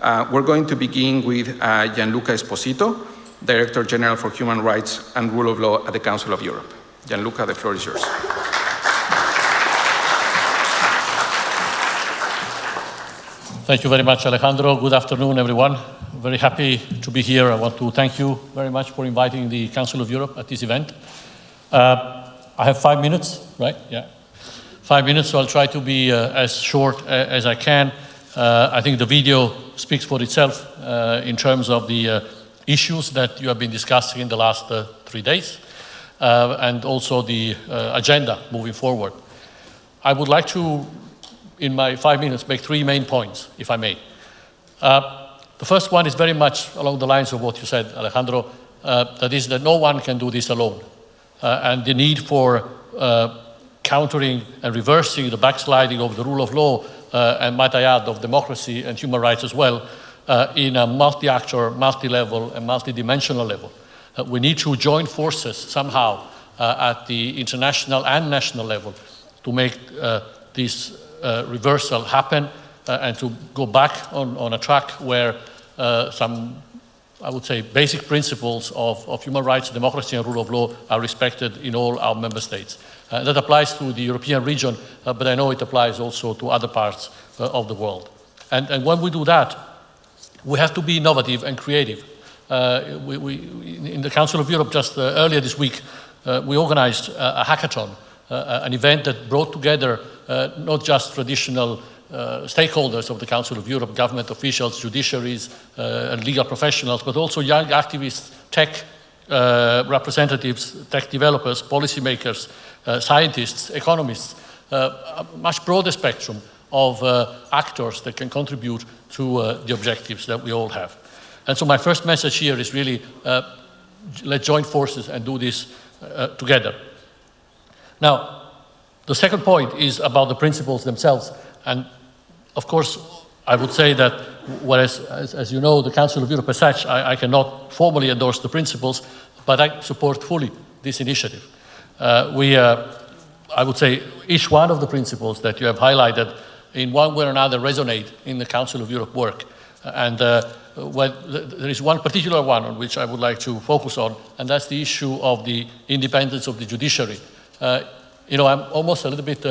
We're going to begin with Gianluca Esposito, Director General for Human Rights and Rule of Law at the Council of Europe. Gianluca, the floor is yours. Thank you very much, Alejandro. Good afternoon, everyone. Very happy to be here. I want to thank you very much for inviting the Council of Europe at this event. I have 5 minutes, right? Yeah. 5 minutes, so I'll try to be as short as I can. I think the video speaks for itself in terms of the issues that you have been discussing in the last 3 days, and also the agenda moving forward. I would like to, in my 5 minutes, make 3 main points, if I may. The first one is very much along the lines of what you said, Alejandro, that is that no one can do this alone. And the need for countering and reversing the backsliding of the rule of law and, might I add, of democracy and human rights as well, in a multi-actor, multi-level and multi-dimensional level. We need to join forces somehow at the international and national level to make this reversal happen and to go back on a track where some, I would say, basic principles of human rights, democracy and rule of law are respected in all our member states. That applies to the European region, but I know it applies also to other parts of the world. And when we do that, we have to be innovative and creative. In the Council of Europe just earlier this week, we organized a hackathon, an event that brought together not just traditional stakeholders of the Council of Europe, government officials, judiciaries, and legal professionals, but also young activists, tech representatives, tech developers, policymakers, scientists, economists, a much broader spectrum of actors that can contribute to the objectives that we all have. And so my first message here is really, let's join forces and do this together. Now, the second point is about the principles themselves. And of course, I would say that whereas, as you know, the Council of Europe as such, I cannot formally endorse the principles, but I support fully this initiative. I would say each one of the principles that you have highlighted in one way or another resonate in the Council of Europe work. And there is one particular one on which I would like to focus on, and that's the issue of the independence of the judiciary. You know, I'm almost a little bit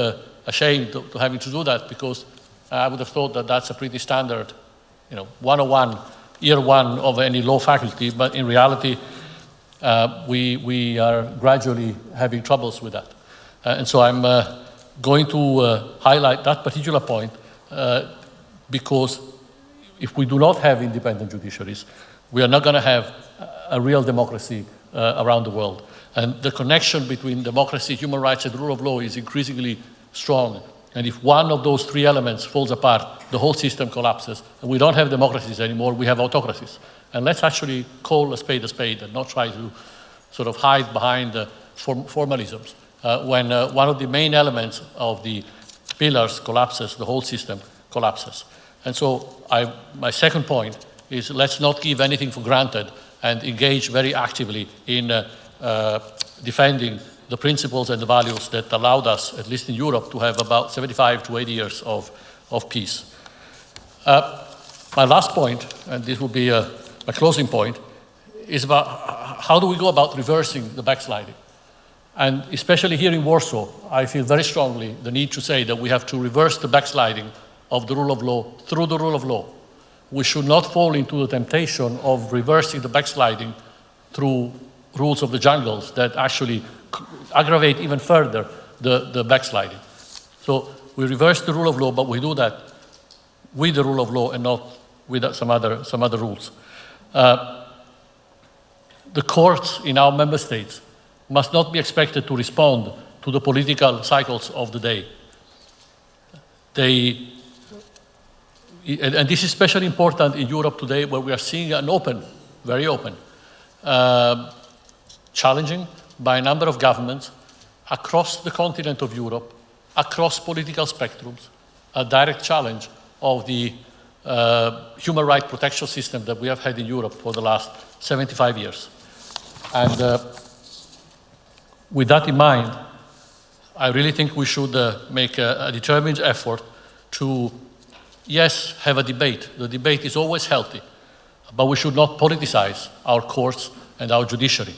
ashamed to having to do that, because I would have thought that that's a pretty standard, 101, year one of any law faculty, but in reality, we are gradually having troubles with that. And so I'm going to highlight that particular point because if we do not have independent judiciaries, we are not going to have a real democracy around the world. And the connection between democracy, human rights, and rule of law is increasingly strong. And if one of those 3 elements falls apart, the whole system collapses. And we don't have democracies anymore, we have autocracies. And let's actually call a spade and not try to sort of hide behind formalisms. When one of the main elements of the pillars collapses, the whole system collapses. And so my second point is, let's not give anything for granted and engage very actively in defending the principles and the values that allowed us, at least in Europe, to have about 75 to 80 years of peace. My last point, and this will be my closing point, is about how do we go about reversing the backsliding? And especially here in Warsaw, I feel very strongly the need to say that we have to reverse the backsliding of the rule of law through the rule of law. We should not fall into the temptation of reversing the backsliding through rules of the jungles that actually aggravate even further the backsliding. So we reverse the rule of law, but we do that with the rule of law and not with some other rules. The courts in our member states must not be expected to respond to the political cycles of the day. And this is especially important in Europe today, where we are seeing an open, very open, challenging by a number of governments across the continent of Europe, across political spectrums, a direct challenge of the human rights protection system that we have had in Europe for the last 75 years. And with that in mind, I really think we should make a determined effort to yes, have a debate. The debate is always healthy, but we should not politicize our courts and our judiciary.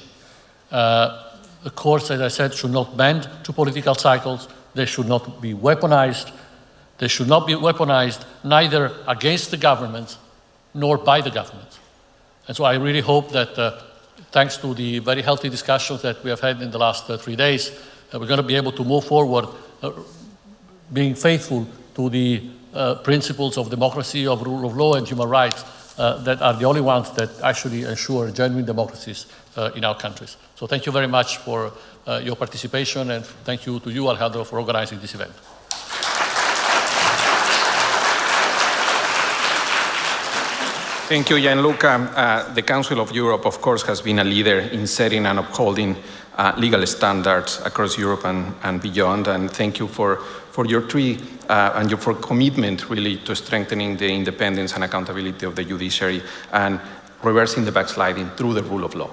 The courts, as I said, should not bend to political cycles. They should not be weaponized. They should not be weaponized neither against the government nor by the government. And so I really hope that thanks to the very healthy discussions that we have had in the last 3 days, we're going to be able to move forward being faithful to the principles of democracy, of rule of law and human rights that are the only ones that actually ensure genuine democracies in our countries. So thank you very much for your participation, and thank you to you, Alejandro, for organizing this event. Thank you, Gianluca. The Council of Europe, of course, has been a leader in setting and upholding legal standards across Europe and beyond. And thank you for your and your commitment, really, to strengthening the independence and accountability of the judiciary and reversing the backsliding through the rule of law.